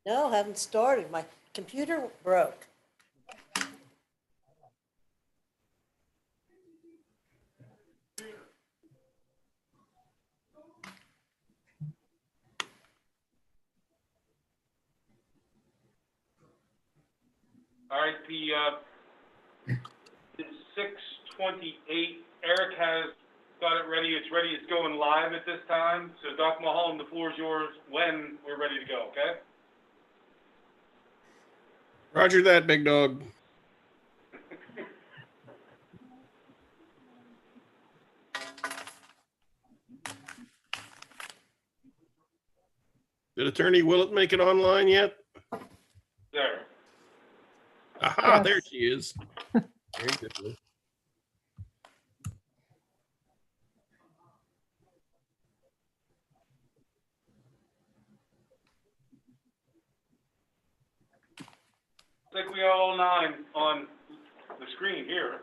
No, haven't started. My computer broke. All right, it's 6:28. Eric has got it ready. It's ready. It's going live at this time. So, Doc Mulholland, the floor is yours when we're ready to go, okay? Roger that, big dog. Did Attorney Willett make it online yet? There. Aha, Yes. there she is. Very good. I think we have all 9 on the screen here.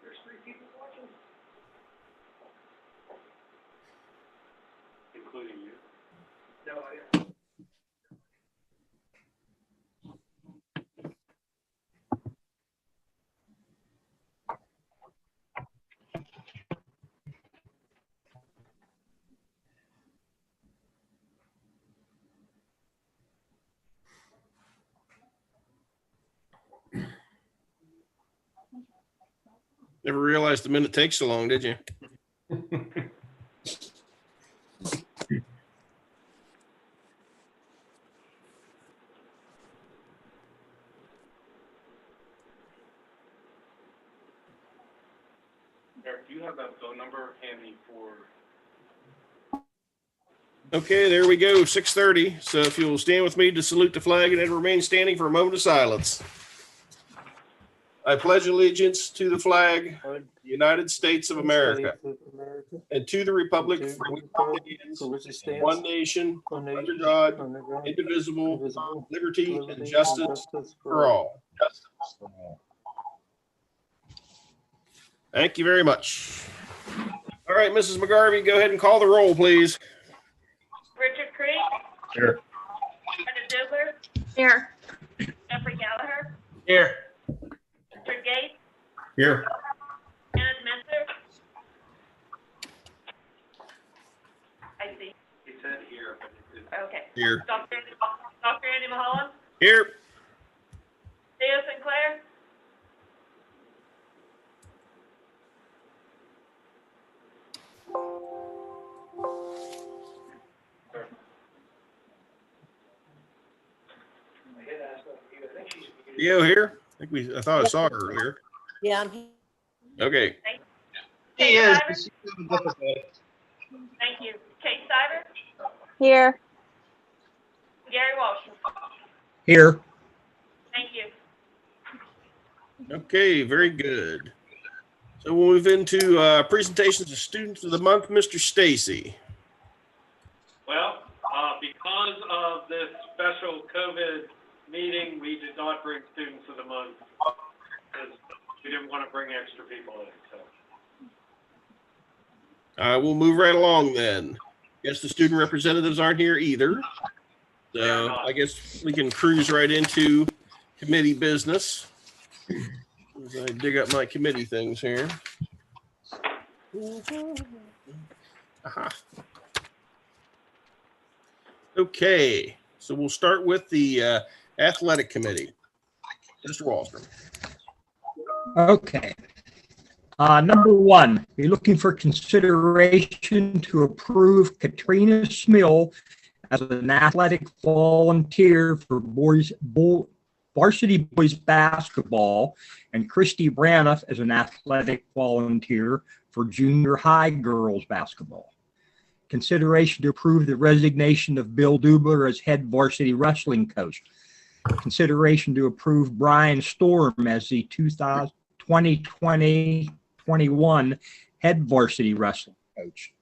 There's 3 people watching. Including you. No, I. Never realized the minute takes so long, did you? Eric, do you have that phone number handy for? Okay, there we go, 6:30. So if you'll stand with me to salute the flag and then remain standing for a moment of silence. I pledge allegiance to the flag of the United States of America and to the republic for which it stands, one nation, under God, indivisible, liberty and justice for all. Thank you very much. All right, Mrs. McGarvey, go ahead and call the roll, please. Richard Creek. Here. Brenda Dubler. Here. Jeffrey Gallagher. Here. Richard Gates. Here. Kenneth Messer. I see. He said here, but it didn't. Okay. Here. Dr. Andy Mulholland. Here. Theo Sinclair. Theo here? I thought I saw her earlier. Yeah, I'm here. Okay. He is. Thank you. Kate Stiver. Here. Gary Walsh. Here. Thank you. Okay, very good. So we'll move into presentations of students of the month. Mr. Stacy. Well, because of this special COVID meeting, we did not bring students of the month because we didn't want to bring extra people in. So We'll move right along then. Guess the student representatives aren't here either. So I guess we can cruise right into committee business. As I dig up my committee things here. Aha. Okay, so we'll start with the athletic committee. Mr. Wallstrom. Okay. Number 1, we're looking for consideration to approve Katrina Smill as an athletic volunteer for varsity boys basketball and Christy Braniff as an athletic volunteer for junior high girls basketball. Consideration to approve the resignation of Bill Dubler as head varsity wrestling coach. Consideration to approve Brian Storm as the 2020-21 head varsity wrestling coach.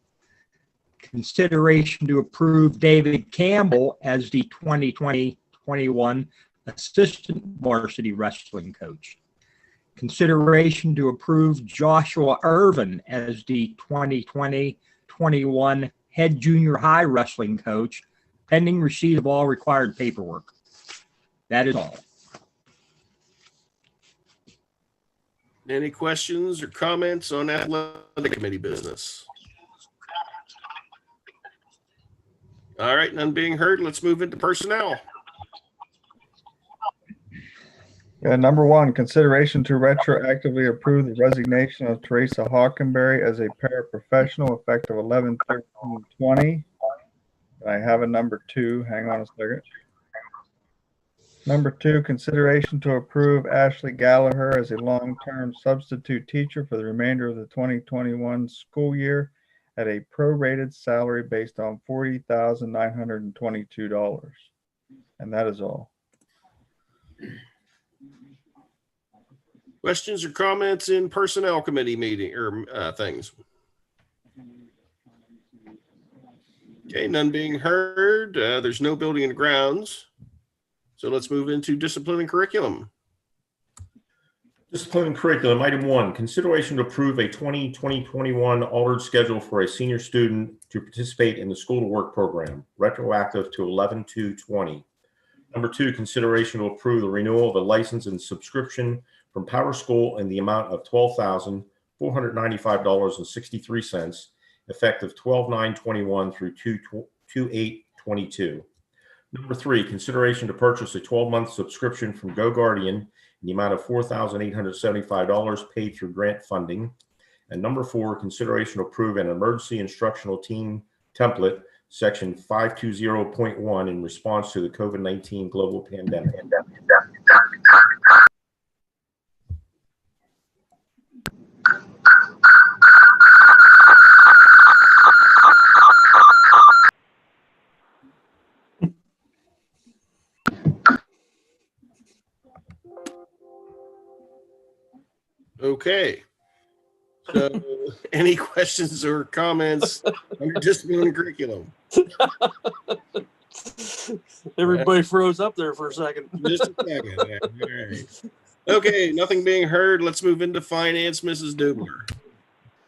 Consideration to approve David Campbell as the 2020-21 assistant varsity wrestling coach. consideration to approve Joshua Irvin as the 2020-21 head junior high wrestling coach, pending receipt of all required paperwork. That is all. Any questions or comments on athletic committee business? All right, none being heard. Let's move into personnel. Number one, consideration to retroactively approve the resignation of Teresa Hawkenberry as a paraprofessional effective 11/13/20. I have a number two. Hang on a second. Number two, consideration to approve Ashley Gallagher as a long-term substitute teacher for the remainder of the 2021 school year at a prorated salary based on $40,922. And that is all. Questions or comments in personnel committee meeting or things? Okay, none being heard. There's no building and grounds. So let's move into discipline and curriculum. Discipline and curriculum, item one, consideration to approve a 2020-21 altered schedule for a senior student to participate in the school to work program, retroactive to 11/2/20. Number two, consideration to approve the renewal of a license and subscription from Power School in the amount of $12,495.63, effective 12/9/21 through 2/8/22. Number three, consideration to purchase a 12-month subscription from Go Guardian in the amount of $4,875 paid through grant funding. And number four, consideration to approve an emergency instructional team template, section 520.1, in response to the COVID-19 global pandemic. Okay. So any questions or comments under discipline and curriculum? Everybody froze up there for a second. Just a second. All right. Okay, nothing being heard. Let's move into finance, Mrs. Dubler.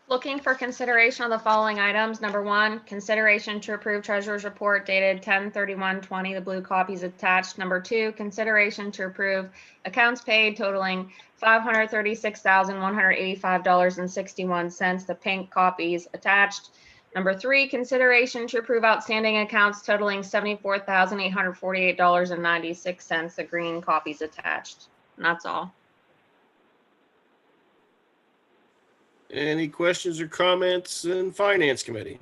Looking for consideration of the following items. Number one, consideration to approve treasurer's report dated 10/31/20. The blue copy is attached. Number two, consideration to approve accounts paid totaling $536,185.61. The pink copy is attached. Number three, consideration to approve outstanding accounts totaling $74,848.96. The green copy is attached. And that's all. Any questions or comments in finance committee?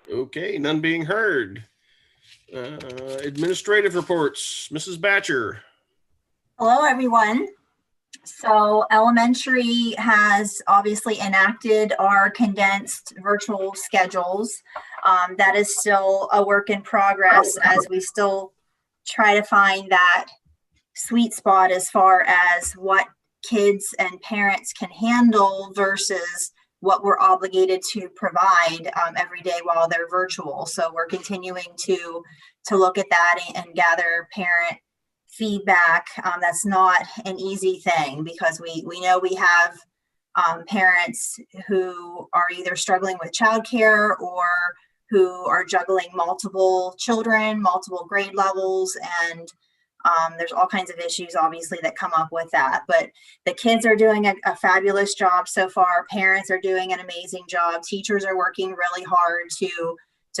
Okay, none being heard. Administrative reports, Mrs. Batcher. Hello, everyone. So elementary has obviously enacted our condensed virtual schedules. That is still a work in progress as we still try to find that sweet spot as far as what kids and parents can handle versus what we're obligated to provide every day while they're virtual. So we're continuing to look at that and gather parent feedback. That's not an easy thing because we know we have parents who are either struggling with childcare or who are juggling multiple children, multiple grade levels, and there's all kinds of issues obviously that come up with that. But the kids are doing a fabulous job so far. Parents are doing an amazing job. Teachers are working really hard to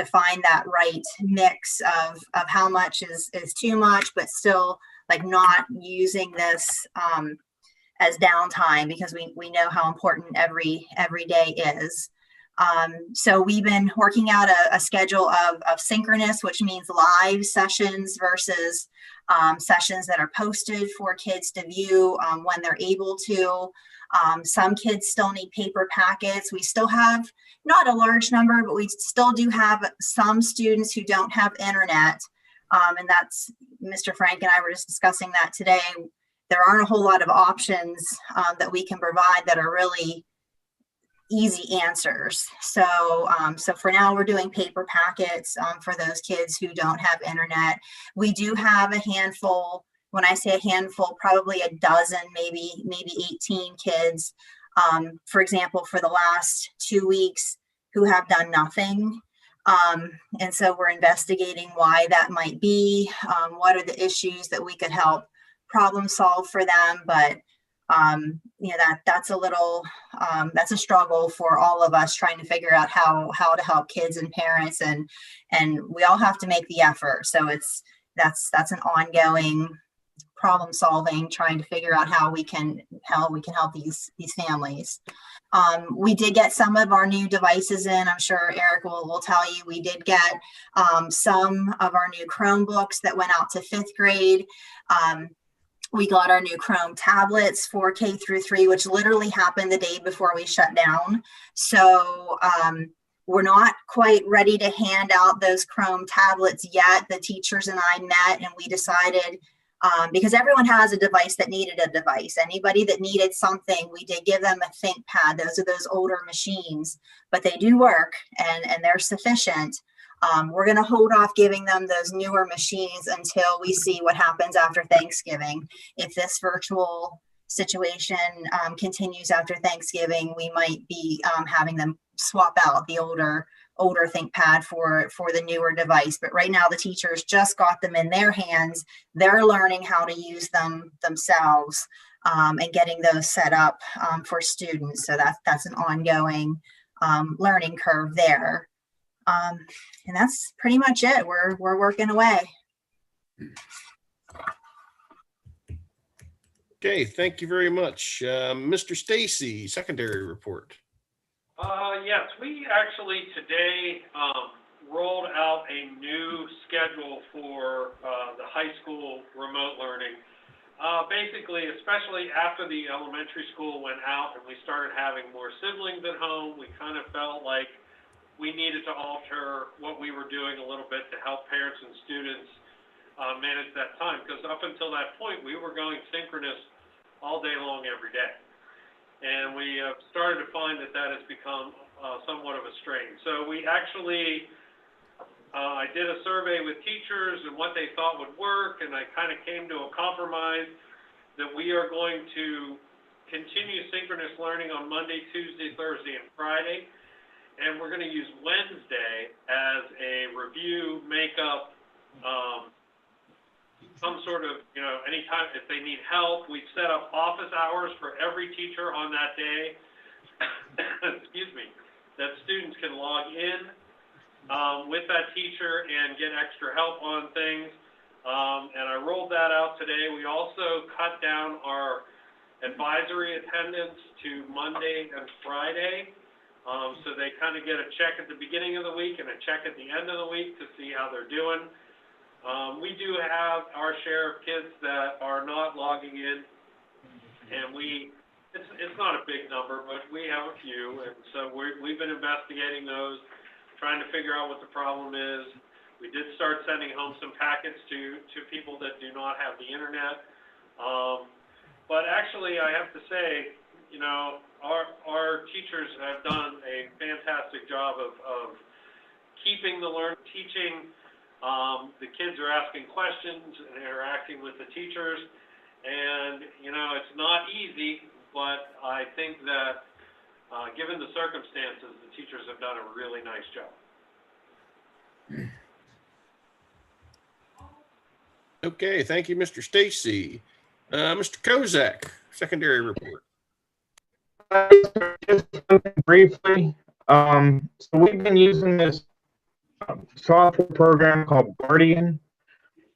find that right mix of how much is too much, but still like not using this as downtime because we know how important every day is. So we've been working out a schedule of synchronous, which means live sessions versus sessions that are posted for kids to view when they're able to. Some kids still need paper packets. We still have not a large number, but we still do have some students who don't have internet. And that's, Mr. Frank and I were just discussing that today. There aren't a whole lot of options that we can provide that are really easy answers. So, so for now, we're doing paper packets for those kids who don't have internet. We do have a handful. When I say a handful, probably a dozen, maybe 18 kids, for example, for the last 2 weeks who have done nothing. And so we're investigating why that might be, what are the issues that we could help problem solve for them. But, you know, that's a little, that's a struggle for all of us trying to figure out how to help kids and parents, and we all have to make the effort. So that's an ongoing problem solving, trying to figure out how we can help these families. We did get some of our new devices in. I'm sure Eric will tell you, we did get some of our new Chromebooks that went out to 5th grade. We got our new Chrome tablets for K through 3, which literally happened the day before we shut down. So we're not quite ready to hand out those Chrome tablets yet. The teachers and I met and we decided, because everyone has a device that needed a device. Anybody that needed something, we did give them a ThinkPad. Those are those older machines, but they do work and they're sufficient. We're going to hold off giving them those newer machines until we see what happens after Thanksgiving. If this virtual situation continues after Thanksgiving, we might be having them swap out the older ThinkPad for the newer device. But right now the teachers just got them in their hands. They're learning how to use them themselves and getting those set up for students. So that's an ongoing learning curve there. And that's pretty much it. We're working away. Okay, thank you very much. Mr. Stacy, secondary report. Yes, we actually today rolled out a new schedule for the high school remote learning. Basically, especially after the elementary school went out and we started having more siblings at home, we kind of felt like we needed to alter what we were doing a little bit to help parents and students manage that time. Because up until that point, we were going synchronous all day long, every day. And we started to find that has become somewhat of a strain. So we actually, I did a survey with teachers and what they thought would work, and I kind of came to a compromise that we are going to continue synchronous learning on Monday, Tuesday, Thursday, and Friday. And we're going to use Wednesday as a review, makeup, some sort of, you know, anytime if they need help. We've set up office hours for every teacher on that day, excuse me, that students can log in with that teacher and get extra help on things. And I rolled that out today. We also cut down our advisory attendance to Monday and Friday. So they kind of get a check at the beginning of the week and a check at the end of the week to see how they're doing. We do have our share of kids that are not logging in, and it's not a big number, but we have a few, and so we've been investigating those, trying to figure out what the problem is. We did start sending home some packets to people that do not have the internet. But actually, I have to say, you know, our teachers have done a fantastic job of keeping the teaching. The kids are asking questions and interacting with the teachers, and you know, it's not easy, but I think that given the circumstances, the teachers have done a really nice job. Okay, thank you, Mr. Stacy. Mr. Kozak, secondary report. Just briefly, so we've been using this software program called Guardian,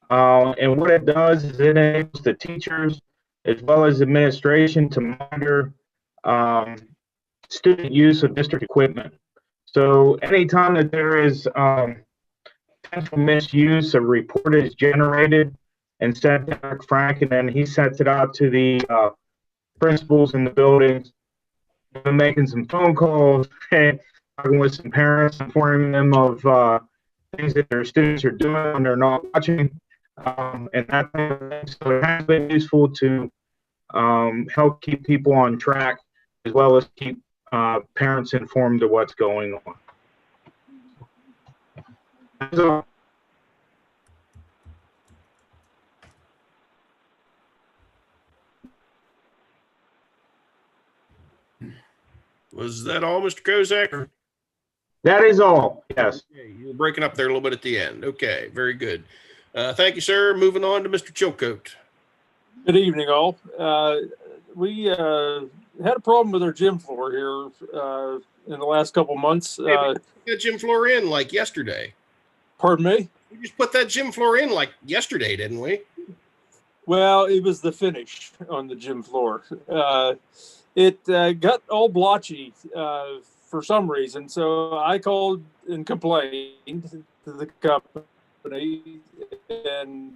and what it does is it enables the teachers as well as administration to monitor student use of district equipment. So anytime that there is potential misuse, a report is generated and sent to Eric Frank, and then he sends it out to the principals in the buildings. We've been making some phone calls and talking with some parents, informing them of things that their students are doing when they're not watching, and that kind of thing. So it has been useful to help keep people on track, as well as keep parents informed of what's going on. That's all. Was that all, Mr. Kozak? That is all. Yes. Okay, you were breaking up there a little bit at the end. Okay, very good. Thank you, sir. Moving on to Mr. Chilcote. Good evening, all. We had a problem with our gym floor here in the last couple months. That gym floor in like yesterday. Pardon me? We just put that gym floor in like yesterday, didn't we? Well, it was the finish on the gym floor. It got all blotchy for some reason, so I called and complained to the company, and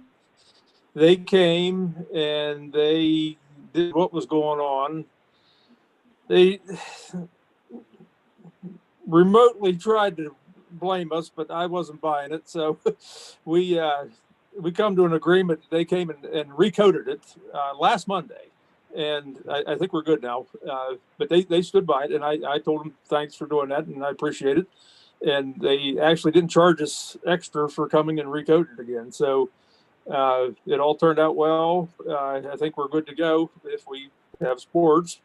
they came and they did what was going on. They remotely tried to blame us, but I wasn't buying it. So we come to an agreement. They came and recoated it last Monday, and I think we're good now. But they stood by it, and I told them thanks for doing that, and I appreciate it. And they actually didn't charge us extra for coming and recoated it again. So it all turned out well. I think we're good to go. If we have sports,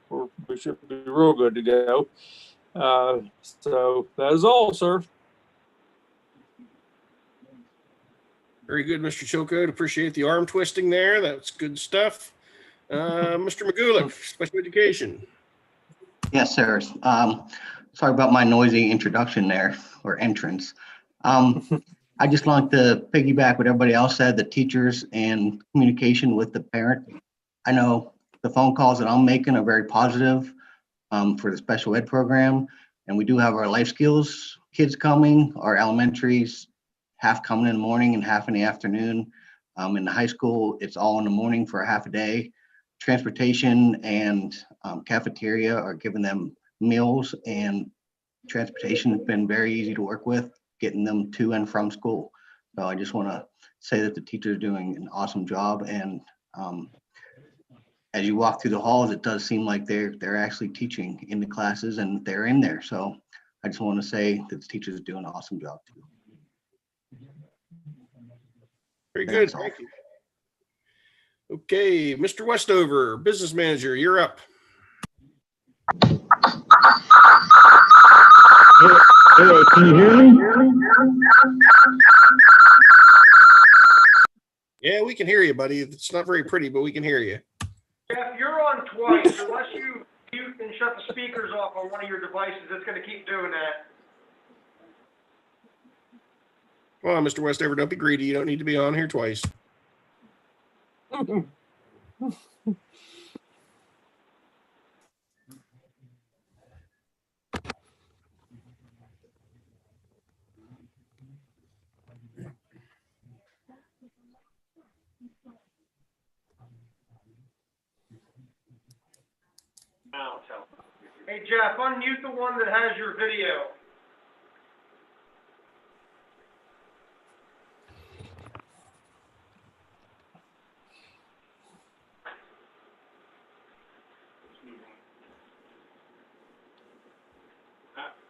we should be real good to go. So that is all, sir. Very good, Mr. Chilcote. Appreciate the arm twisting there. That's good stuff. Mr. Magulik, special education. Yes, sir. Sorry about my noisy introduction there, or entrance. I just like to piggyback what everybody else said, the teachers and communication with the parent. I know the phone calls that I'm making are very positive for the special ed program. And we do have our life skills kids coming, our elementaries, half coming in the morning and half in the afternoon. In the high school, it's all in the morning for a half a day. Transportation and cafeteria are giving them meals, and transportation has been very easy to work with, getting them to and from school. So I just want to say that the teachers are doing an awesome job. And as you walk through the halls, it does seem like they're actually teaching in the classes and they're in there. So I just want to say that the teachers are doing an awesome job too. Very good. Thank you. Okay, Mr. Westover, business manager, you're up. Hey, can you hear me? Yeah, we can hear you, buddy. It's not very pretty, but we can hear you. Jeff, you're on twice. Unless you can shut the speakers off on one of your devices, it's going to keep doing that. Come on, Mr. Westover, don't be greedy. You don't need to be on here twice. Now tell me. Hey, Jeff, unmute the one that has your video.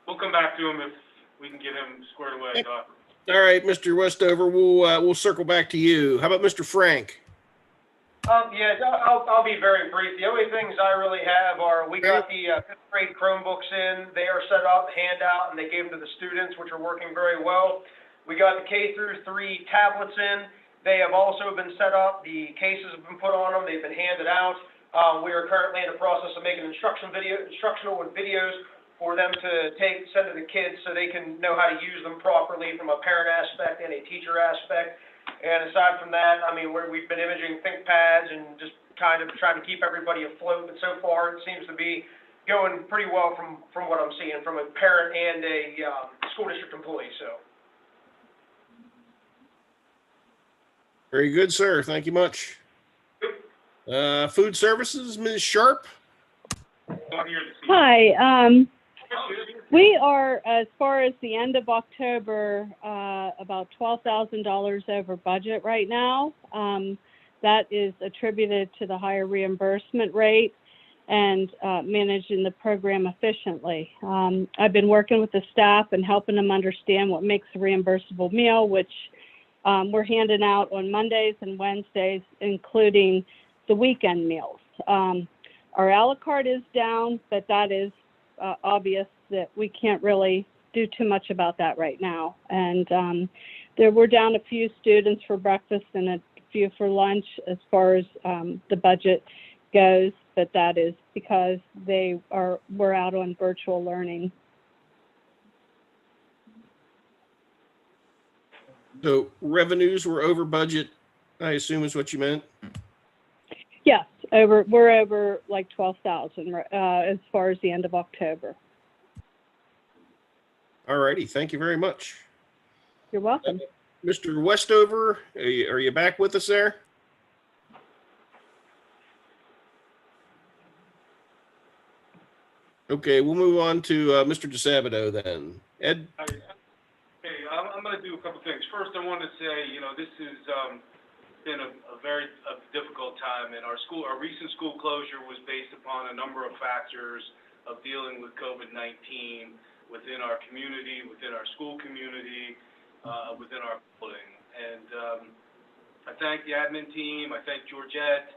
We'll come back to him if we can get him squared away. Doc. All right, Mr. Westover, we'll circle back to you. How about Mr. Frank? Yeah, I'll be very brief. The only things I really have are we got the fifth grade Chromebooks in. They are set up, handout, and they gave them to the students, which are working very well. We got the K through 3 tablets in. They have also been set up. The cases have been put on them. They've been handed out. We are currently in the process of making instructional videos for them to send to the kids so they can know how to use them properly from a parent aspect and a teacher aspect. And aside from that, I mean, we've been imaging ThinkPads and just kind of trying to keep everybody afloat. But so far, it seems to be going pretty well from what I'm seeing from a parent and a school district employee. So. Very good, sir. Thank you much. Food services, Ms. Sharp. Hi. We are, as far as the end of October, about $12,000 over budget right now. That is attributed to the higher reimbursement rate. and managing the program efficiently. I've been working with the staff and helping them understand what makes a reimbursable meal, which we're handing out on Mondays and Wednesdays, including the weekend meals. Our a la carte is down, but that is obvious that we can't really do too much about that right now. And we're down a few students for breakfast and a few for lunch as far as the budget goes, but that is because we're out on virtual learning. So revenues were over budget, I assume is what you meant? Yes, we're over like 12,000 as far as the end of October. All righty, thank you very much. You're welcome. Mr. Westover, are you back with us there? Okay, we'll move on to Mr. DeSabato then. Ed? Hey, I'm going to do a couple things. First, I want to say, this has been a very difficult time, and our recent school closure was based upon a number of factors of dealing with COVID-19 within our community, within our school community, within our building. And I thank the admin team. I thank Georgette.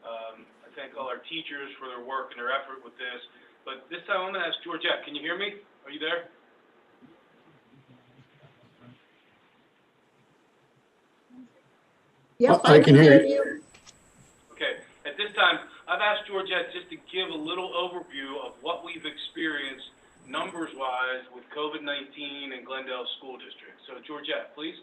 I thank all our teachers for their work and their effort with this. But this time I'm going to ask Georgette. Can you hear me? Are you there? Yep, I can hear you. Okay. At this time, I've asked Georgette just to give a little overview of what we've experienced numbers-wise with COVID-19 in Glendale School District. So Georgette, please.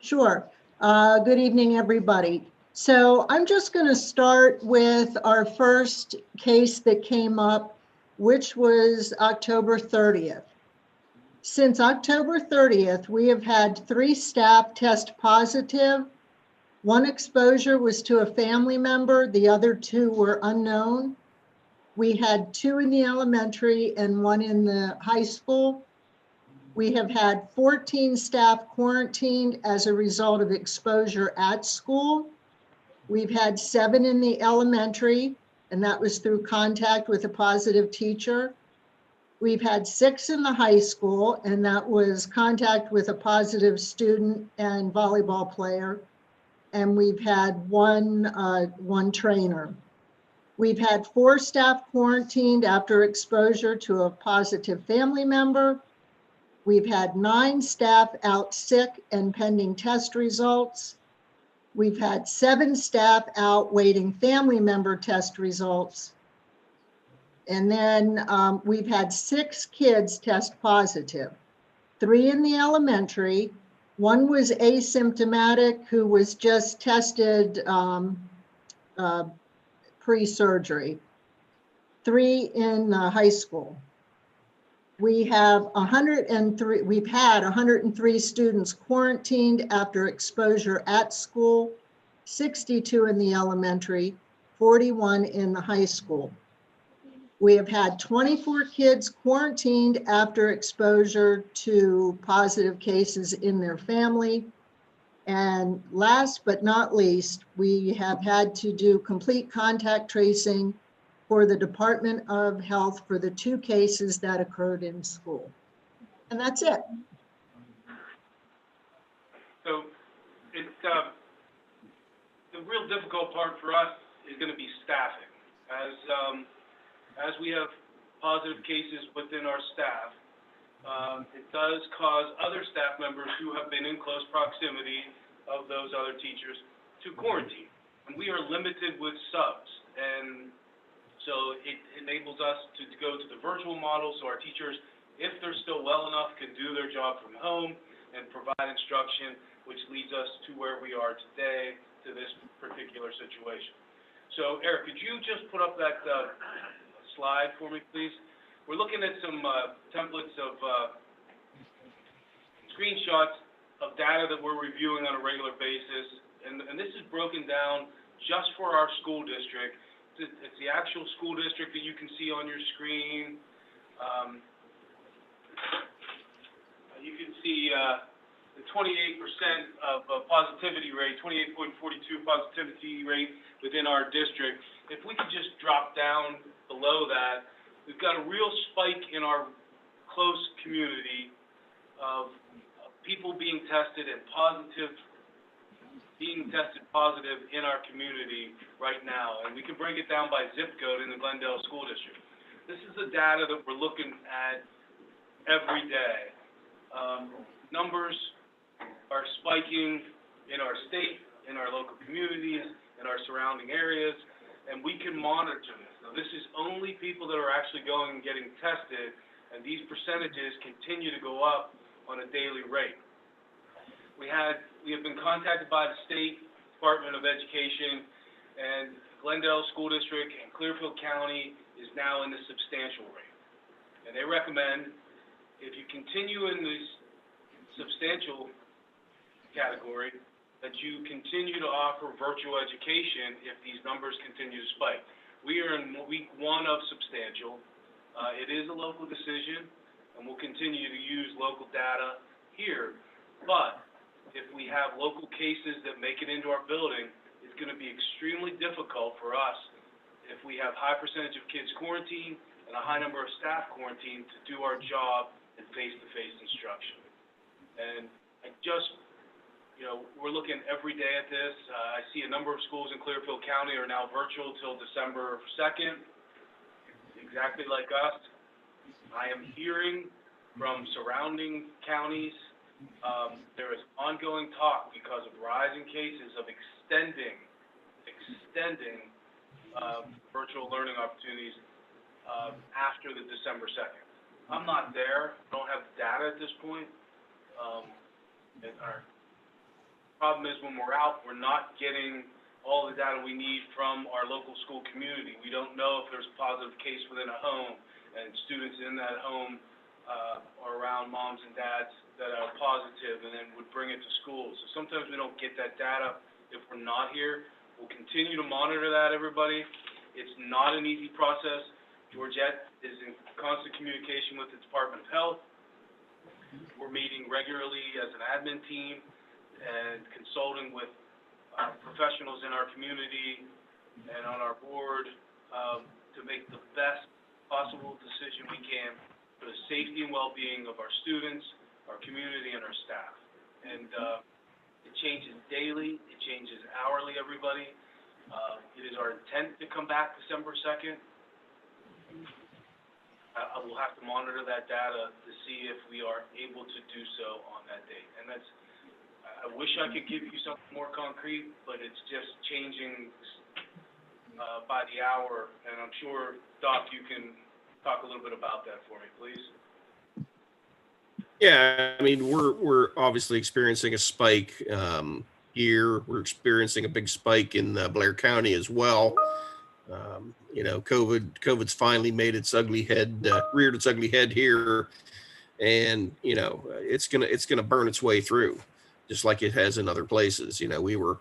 Sure. Good evening, everybody. So I'm just going to start with our first case that came up, which was October 30th. Since October 30th, we have had 3 staff test positive. 1 exposure was to a family member. The other 2 were unknown. We had 2 in the elementary and 1 in the high school. We have had 14 staff quarantined as a result of exposure at school. We've had 7 in the elementary, and that was through contact with a positive teacher. We've had 6 in the high school, and that was contact with a positive student and volleyball player. And we've had one trainer. We've had 4 staff quarantined after exposure to a positive family member. We've had 9 staff out sick and pending test results. We've had 7 staff out waiting family member test results. And then we've had 6 kids test positive, 3 in the elementary. 1 was asymptomatic who was just tested pre-surgery, 3 in high school. We've had 103 students quarantined after exposure at school, 62 in the elementary, 41 in the high school. We have had 24 kids quarantined after exposure to positive cases in their family. And last but not least, we have had to do complete contact tracing for the Department of Health for the 2 cases that occurred in school. And that's it. So it's the real difficult part for us is going to be staffing. As we have positive cases within our staff, it does cause other staff members who have been in close proximity of those other teachers to quarantine. And we are limited with subs. And so it enables us to go to the virtual model so our teachers, if they're still well enough, can do their job from home and provide instruction, which leads us to where we are today to this particular situation. So Eric, could you just put up that slide for me, please? We're looking at some templates of screenshots of data that we're reviewing on a regular basis. And this is broken down just for our school district. It's the actual school district that you can see on your screen. You can see the 28% of positivity rate, 28.42 positivity rate within our district. If we could just drop down below that, we've got a real spike in our close community of people being tested positive in our community right now. And we can break it down by zip code in the Glendale School District. This is the data that we're looking at every day. Numbers are spiking in our state, in our local communities, in our surrounding areas, and we can monitor this. Now, this is only people that are actually going and getting tested, and these percentages continue to go up on a daily rate. We have been contacted by the State Department of Education, and Glendale School District and Clearfield County is now in the substantial rate. And they recommend if you continue in this substantial category, that you continue to offer virtual education if these numbers continue to spike. We are in week 1 of substantial. It is a local decision, and we'll continue to use local data here. But if we have local cases that make it into our building, it's going to be extremely difficult for us if we have high percentage of kids quarantined and a high number of staff quarantined to do our job in face-to-face instruction. And we're looking every day at this. I see a number of schools in Clearfield County are now virtual till December 2nd, exactly like us. I am hearing from surrounding counties, there is ongoing talk because of rising cases of extending virtual learning opportunities after the December 2nd. I'm not there, don't have data at this point. And our problem is when we're out, we're not getting all the data we need from our local school community. We don't know if there's a positive case within a home and students in that home or around moms and dads that are positive and then would bring it to school. So sometimes we don't get that data if we're not here. We'll continue to monitor that, everybody. It's not an easy process. Georgette is in constant communication with the Department of Health. We're meeting regularly as an admin team and consulting with professionals in our community and on our board to make the best possible decision we can for the safety and well-being of our students, our community, and our staff. And it changes daily, it changes hourly, everybody. It is our intent to come back December 2nd. I will have to monitor that data to see if we are able to do so on that date. And I wish I could give you something more concrete, but it's just changing by the hour. And I'm sure, Doc, you can talk a little bit about that for me, please. Yeah, I mean, we're obviously experiencing a spike here. We're experiencing a big spike in Blair County as well. COVID's finally made its ugly head, reared its ugly head here, and it's gonna burn its way through, just like it has in other places. We were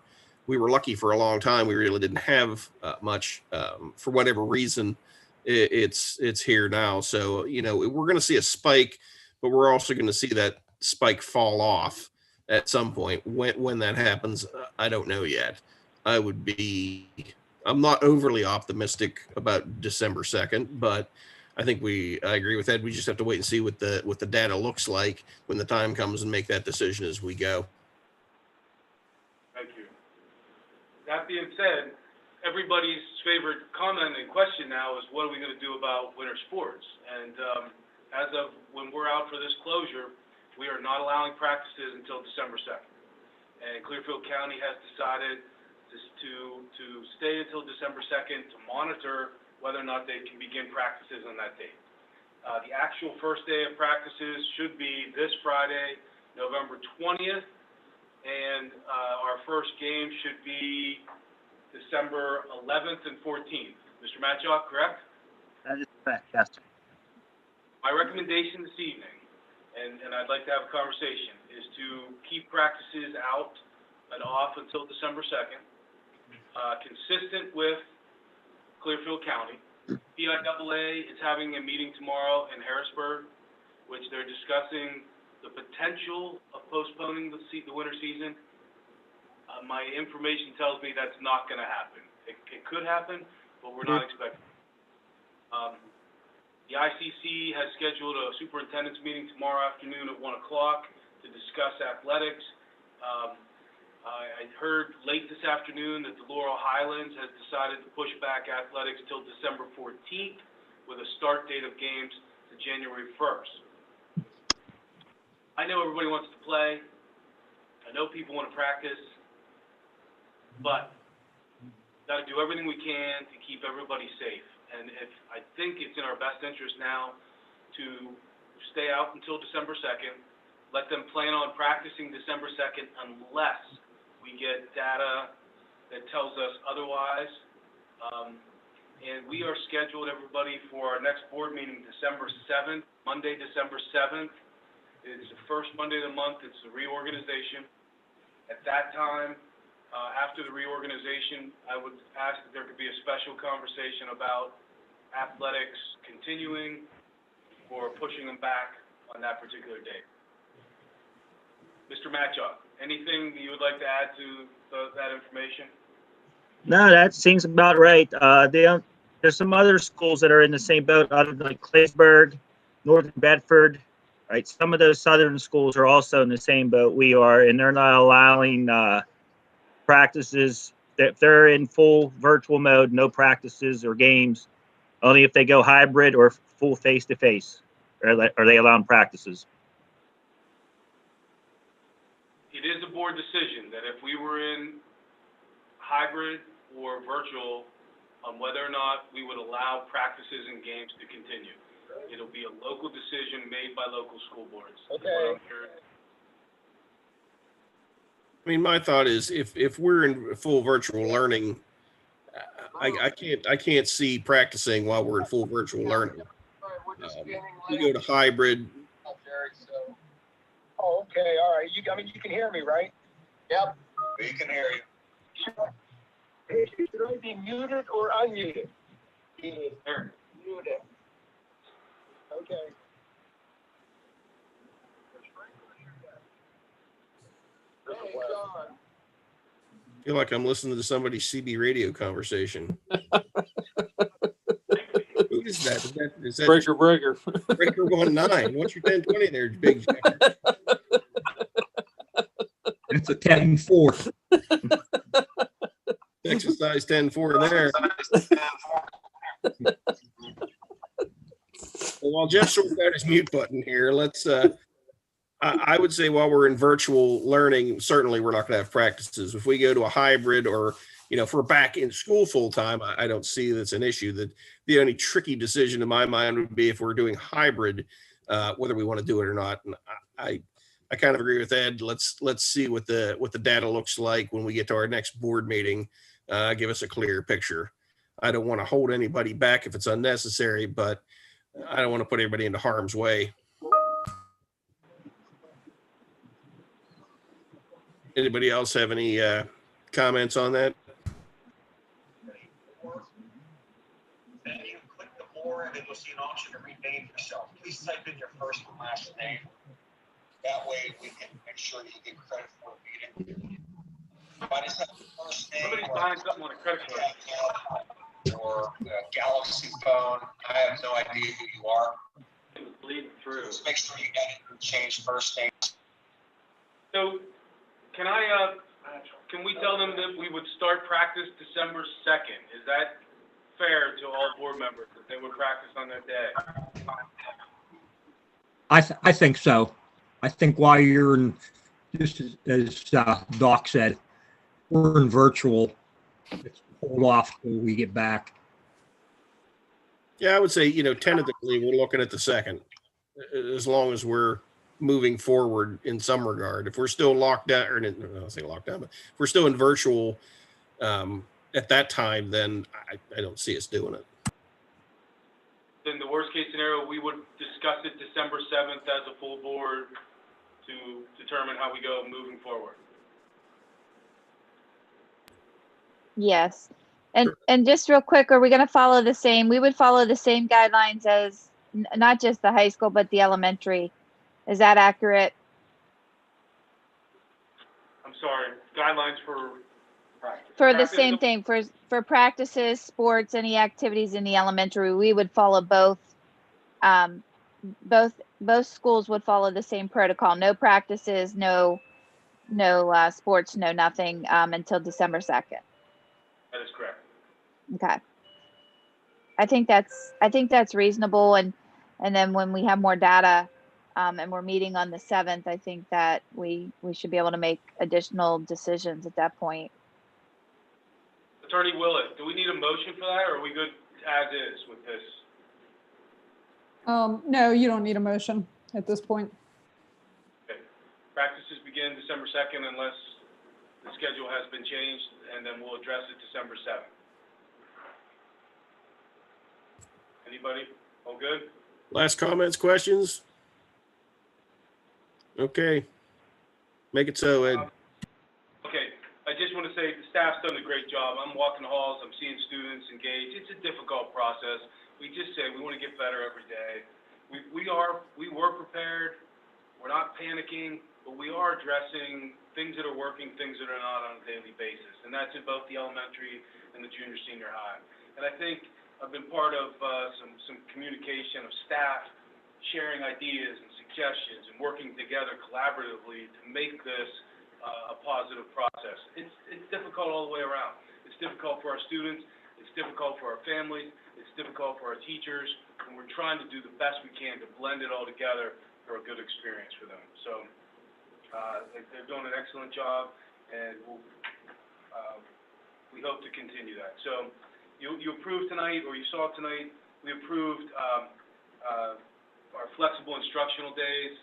lucky for a long time. We really didn't have much for whatever reason. It's here now, so we're gonna see a spike, but we're also gonna see that spike fall off at some point. When that happens, I don't know yet. I'm not overly optimistic about December 2nd, but I agree with Ed. We just have to wait and see what the data looks like when the time comes and make that decision as we go. Thank you. That being said, everybody's favorite comment and question now is, what are we going to do about winter sports? And as of when we're out for this closure, we are not allowing practices until December 2nd. And Clearfield County has decided to stay until December 2nd to monitor whether or not they can begin practices on that date. The actual first day of practices should be this Friday, November 20th, and our first game should be December 11th and 14th. Mr. Matchok, correct? That is correct, yes. My recommendation this evening, and I'd like to have a conversation, is to keep practices out and off until December 2nd. Consistent with Clearfield County. PIAA is having a meeting tomorrow in Harrisburg, which they're discussing the potential of postponing the winter season. My information tells me that's not going to happen. It could happen, but we're not expecting. The ICC has scheduled a superintendent's meeting tomorrow afternoon at 1 o'clock to discuss athletics. I heard late this afternoon that the Laurel Highlands has decided to push back athletics till December 14th with a start date of games to January 1st. I know everybody wants to play. I know people want to practice, but got to do everything we can to keep everybody safe. And I think it's in our best interest now to stay out until December 2nd, let them plan on practicing December 2nd unless we get data that tells us otherwise. And we are scheduled, everybody, for our next board meeting December 7th, Monday, December 7th. It's the first Monday of the month. It's the reorganization. At that time, after the reorganization, I would ask that there could be a special conversation about athletics continuing or pushing them back on that particular date. Mr. Matchuk, anything you would like to add to that information? No, that seems about right. There's some other schools that are in the same boat, other than like Claysburg, Northern Bedford, right? Some of those southern schools are also in the same boat we are, and they're not allowing practices. If they're in full virtual mode, no practices or games, only if they go hybrid or full face-to-face are they allowing practices. It is a board decision that if we were in hybrid or virtual, on whether or not we would allow practices and games to continue. It'll be a local decision made by local school boards. Okay. I mean, my thought is if we're in full virtual learning, I can't see practicing while we're in full virtual learning. We go to hybrid. Oh, okay, all right. I mean, you can hear me, right? Yep, we can hear you. Sure. Should I be muted or unmuted? Muted. Muted. Okay. I feel like I'm listening to somebody's CB radio conversation. Who is that? Is that Breaker. Breaker 19? What's your 1020 there, Big Jack? It's a 10-4. Exercise 10-4 there. Well, while Jeff sorts out his mute button here, let's I would say while we're in virtual learning, certainly we're not going to have practices. If we go to a hybrid or, if we're back in school full time, I don't see that's an issue. That the only tricky decision in my mind would be if we're doing hybrid, whether we want to do it or not. And I kind of agree with Ed. Let's see what the data looks like when we get to our next board meeting. Give us a clear picture. I don't want to hold anybody back if it's unnecessary, but I don't want to put everybody into harm's way. Anybody else have any comments on that? Then you click the more, and then you'll see an option to rename yourself. Please type in your first and last name. That way we can make sure that you get credit for the meeting. If I just have the first name. Somebody's buying something on a credit card. Or a Galaxy phone. I have no idea who you are. Bleed through. Just make sure you edit and change first name. So, can we tell them that we would start practice December 2nd? Is that fair to all board members, that they would practice on that day? I think so. I think while you're in, just as Doc said, we're in virtual. Let's hold off till we get back. Yeah, I would say, tentatively we're looking at the 2nd, as long as we're moving forward in some regard. If we're still locked down, or I'll say locked down, but if we're still in virtual at that time, then I don't see us doing it. In the worst case scenario, we would discuss it December 7th as a full board to determine how we go moving forward. Yes. And just real quick, are we going to follow we would follow the same guidelines as not just the high school, but the elementary Is that accurate? I'm sorry, guidelines for practice. For the Practice, same thing, for practices, sports, any activities in the elementary, we would follow both. Both schools would follow the same protocol. No practices, no sports, no nothing until December 2nd. That is correct. Okay. I think that's reasonable, and then when we have more data, and we're meeting on the 7th, I think that we should be able to make additional decisions at that point. Attorney Willett, do we need a motion for that, or are we good as is with this? No, you don't need a motion at this point. Okay. Practices begin December 2nd unless the schedule has been changed, and then we'll address it December 7th. Anybody? All good? Last comments, questions? Okay. Make it so, Ed. Okay, I just want to say the staff's done a great job. I'm walking the halls, I'm seeing students engaged. It's a difficult process. We just say we want to get better every day. We were prepared. We're not panicking, but we are addressing things that are working, things that are not on a daily basis. And that's in both the elementary and the junior senior high. And I think I've been part of some communication of staff sharing ideas and suggestions and working together collaboratively to make this a positive process. It's difficult all the way around. It's difficult for our students. It's difficult for our families. It's difficult for our teachers. And we're trying to do the best we can to blend it all together for a good experience for them. So they're doing an excellent job, and we hope to continue that. So you approved tonight, or you saw tonight, we approved our flexible instructional days.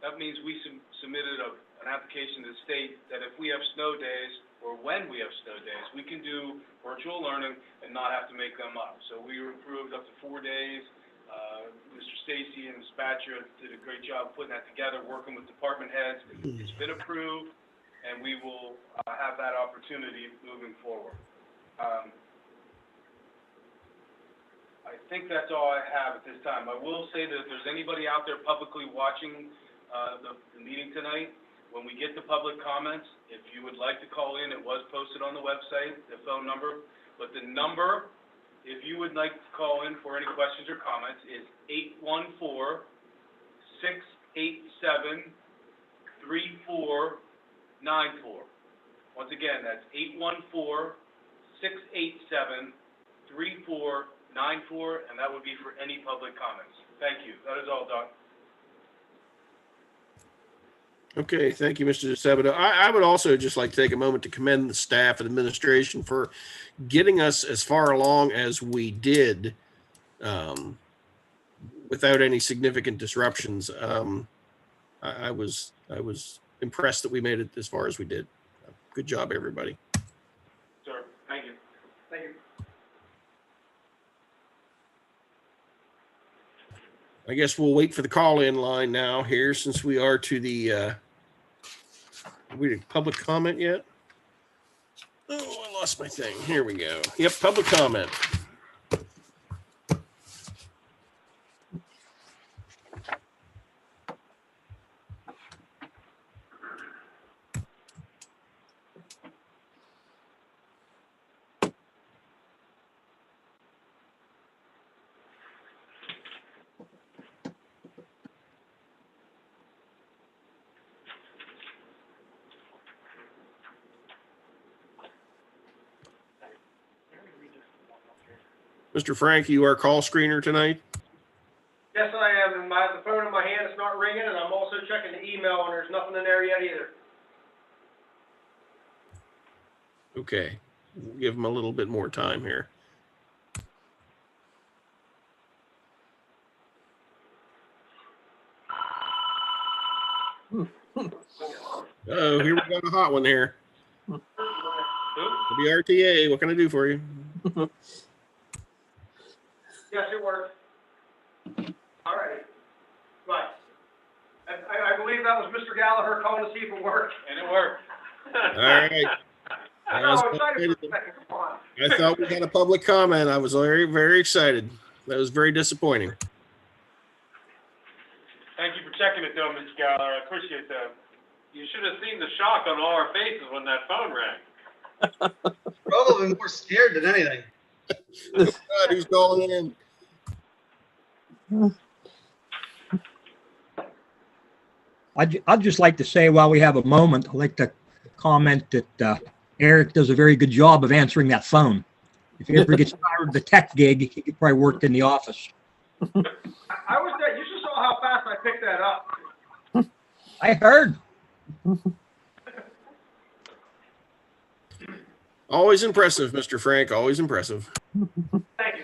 That means we submitted an application to the state that if we have snow days, or when we have snow days, we can do virtual learning and not have to make them up. So we were approved up to 4 days. Mr. Stacy and dispatcher did a great job putting that together, working with department heads. It's been approved, and we will have that opportunity moving forward. I think that's all I have at this time. I will say that if there's anybody out there publicly watching the meeting tonight, when we get the public comments, if you would like to call in, it was posted on the website, the phone number. But the number, if you would like to call in for any questions or comments, is 814-687-3494. Once again, that's 814-687-3494, and that would be for any public comments. Thank you. That is all, Doc. Okay, thank you, Mr. Sabato. I would also just like to take a moment to commend the staff and administration for getting us as far along as we did without any significant disruptions. I was impressed that we made it as far as we did. Good job, everybody. Sir, thank you. Thank you. I guess we'll wait for the call-in line now here, since we are to the we did public comment yet? Oh, I lost my thing. Here we go. Yep, public comment. Mr. Frank, you are call screener tonight? Yes, I am. And the phone in my hand is not ringing, and I'm also checking the email, and there's nothing in there yet either. Okay, we'll give him a little bit more time here. Oh, here we got a hot one here. The RTA, what can I do for you? Yes, it worked. All right. Right. I believe that was Mr. Gallagher calling to see if it worked. And it worked. All right. I know, I'm excited for a second. Come on. I thought we had a public comment. I was very, very excited. That was very disappointing. Thank you for checking it though, Mr. Gallagher. I appreciate that. You should have seen the shock on all our faces when that phone rang. Probably more scared than anything. Oh, God, who's calling in? I'd just like to say, while we have a moment, I'd like to comment that Eric does a very good job of answering that phone. If he ever gets tired of the tech gig, he could probably work in the office. I was there. You just saw how fast I picked that up. I heard. Always impressive, Mr. Frank. Always impressive. Thank you.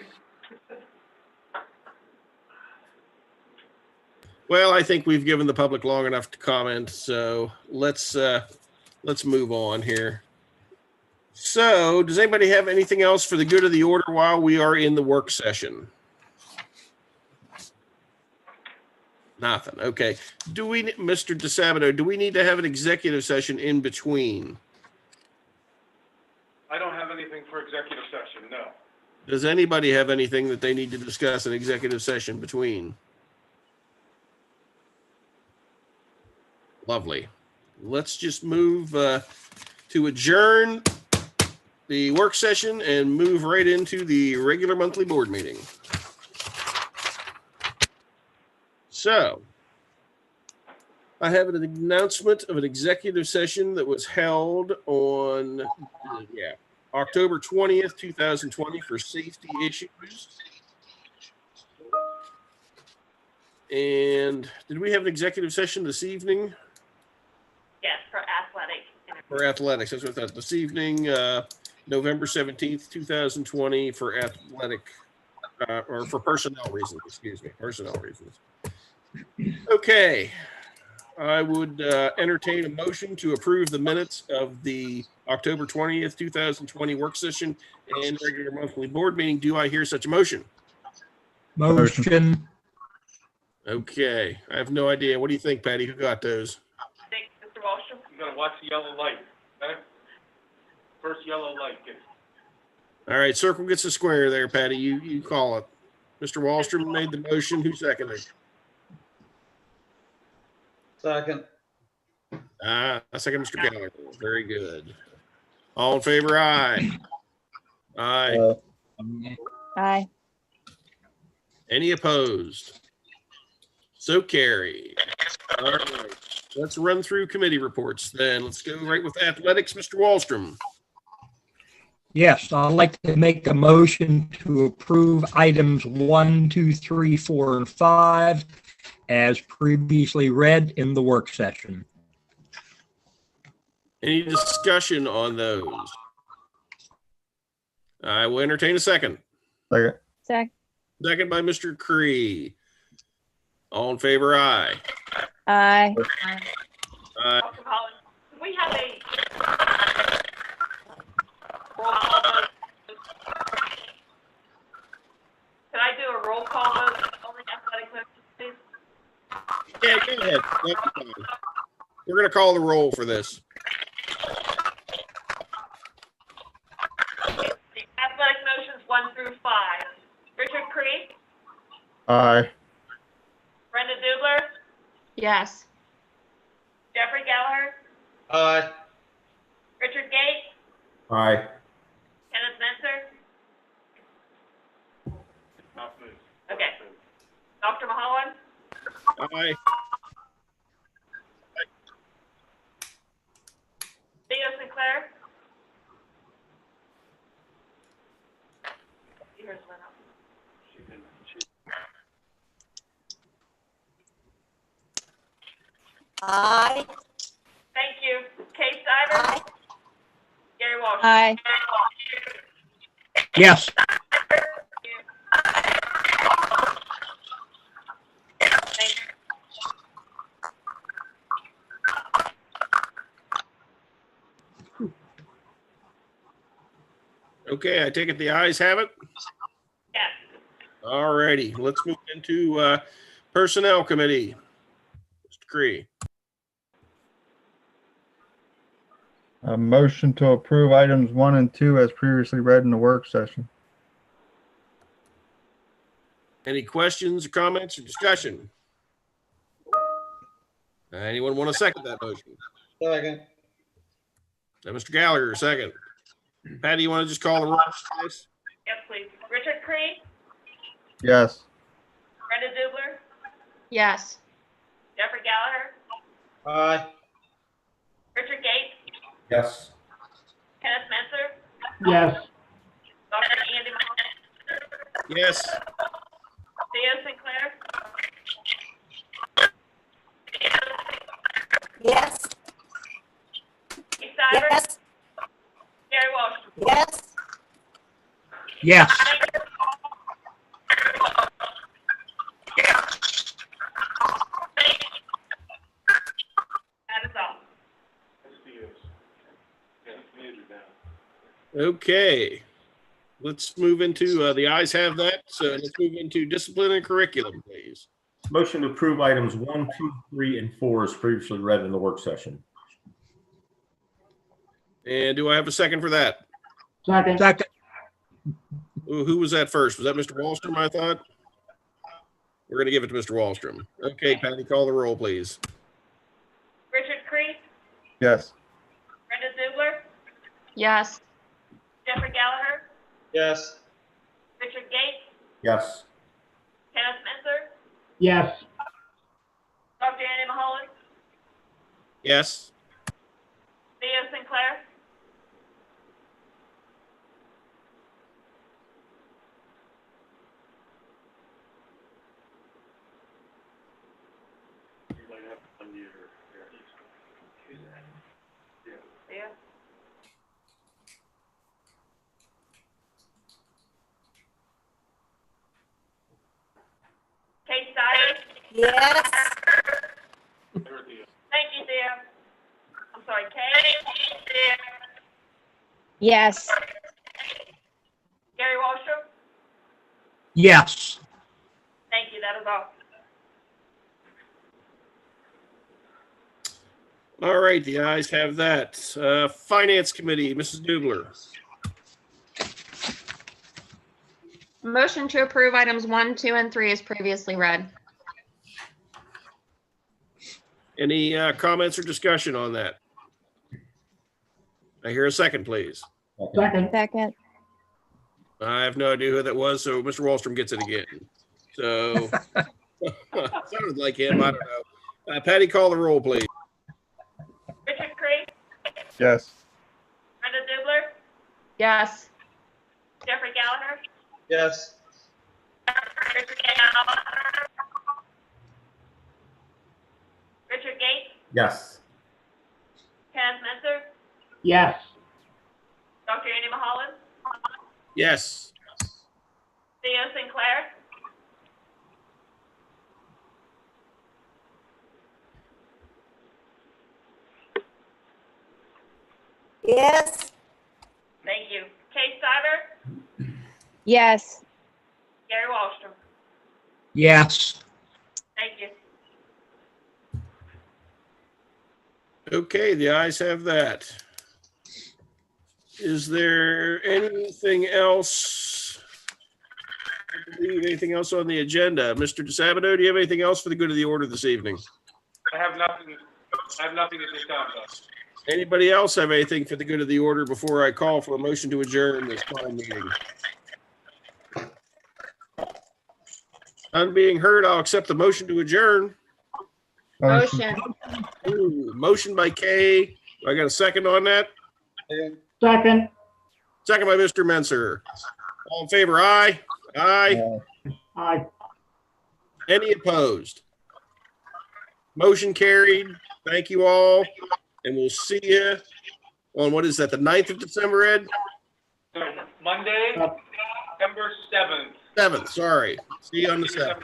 Well, I think we've given the public long enough to comment, so let's move on here. So, does anybody have anything else for the good of the order while we are in the work session? Nothing. Okay. Do we, Mr. DeSabato, do we need to have an executive session in between? I don't have anything for executive session, no. Does anybody have anything that they need to discuss in executive session between? Lovely. Let's just move to adjourn the work session and move right into the regular monthly board meeting. So, I have an announcement of an executive session that was held on October 20th, 2020 for safety issues. And did we have an executive session this evening? Yes, for athletic. For athletics, that's what I thought. This evening, November 17th, 2020 for athletic, or for personnel reasons, excuse me, personnel reasons. Okay. I would entertain a motion to approve the minutes of the October 20th, 2020 work session and regular monthly board meeting. Do I hear such a motion? Motion. Okay. I have no idea. What do you think, Patty? Who got those? Thanks, Mr. Wallstrom. You gotta watch the yellow light, okay? First yellow light gets. All right. Circle gets a square there, Patty. You call it. Mr. Wallstrom made the motion. Who seconded? Second. A second, Mr. Gallagher. Very good. All in favor, aye. Aye. Aye. Any opposed? So carried. All right. Let's run through committee reports then. Let's go right with athletics, Mr. Wallstrom. Yes, I'd like to make a motion to approve items 1, 2, 3, 4, and 5 as previously read in the work session. Any discussion on those? I will entertain a second. Second. Second by Mr. Cree. All in favor, aye. Aye. Aye. Dr. Holland, can we have a roll call vote? Can I do a roll call vote on the athletic motions, please? Yeah, go ahead. That'd be fine. We're going to call the roll for this. Athletic motions 1 through 5. Richard Cree, Aye. Brenda Dubler, Yes. Jeffrey Gallagher, Aye. Richard Gate, Aye. Kenneth Menzer. Not moved. Okay. Dr. Mahalan, Aye. Theo Sinclair. Here's one up. Aye. Thank you. Kate Stiver. Gary Walsh. Aye. Yes. Thank you. Okay, I take it the ayes have it. Yes. All righty, let's move into personnel committee. Mr. Cree. A motion to approve items 1 and 2 as previously read in the work session. Any questions or comments or discussion? Anyone want to second that motion? Second. Mr. Gallagher, second. Patty, you want to just call the roll, please? Yes, please. Richard Cree, Yes. Brenda Dubler, Yes. Jeffrey Gallagher, Aye. Richard Gates, Yes. Kenneth Menzer, Yes. Dr. Andy Mahoney, Yes. Theo Sinclair, Yes. Keith Cybert, Yes. Gary Walsh. Yes. Yes. That is all. Okay. Let's move into, the ayes have that. So let's move into discipline and curriculum, please. Motion to approve items 1, 2, 3, and 4 as previously read in the work session. And do I have a second for that? Second. Second. Who was that first? Was that Mr. Wallstrom, I thought? We're going to give it to Mr. Wallstrom. Okay, Patty, call the roll, please. Richard Cree, Yes. Brenda Dubler, Yes. Jeffrey Gallagher, Yes. Richard Gates, Yes. Kenneth Menzer, Yes. Dr. Andy Mahoney, Yes. Theo Sinclair, Theo. Kate Cybert, Yes. thank you, Theo. I'm sorry, Kate, Yes. Gary Wallstrom, Yes. thank you, that is all. All right, the ayes have that. Finance Committee, Mrs. Dubler. Motion to approve items 1, 2, and 3 is previously read. Any comments or discussion on that? I hear a second, please. Second. Second. I have no idea who that was, so Mr. Wallstrom gets it again. So, sounded like him, I don't know. Patty, call the roll, please. Richard Cree, Yes. Brenda Dubler, Yes. Jeffrey Gallagher, Yes. Richard Gates, Yes. Kenneth Menzer, Yes. Dr. Andy Mahoney, Yes. Theo Sinclair, Yes. thank you. Kate Cybert, Yes. Gary Wallstrom, Yes. thank you. Okay, the ayes have that. Is there anything else? I believe anything else on the agenda? Mr. DeSabado, do you have anything else for the good of the order this evening? I have nothing at this time, though. Anybody else have anything for the good of the order before I call for a motion to adjourn this fine meeting? None being heard, I'll accept the motion to adjourn. Motion. Ooh, motion by Kay. I got a second on that? Second. Second by Mr. Menser. All in favor, aye? Aye. Aye. Any opposed? Motion carried. Thank you all. And we'll see you on, what is that, the 9th of December, Ed? So Monday, September 7th. 7th, sorry. See you on the 7th.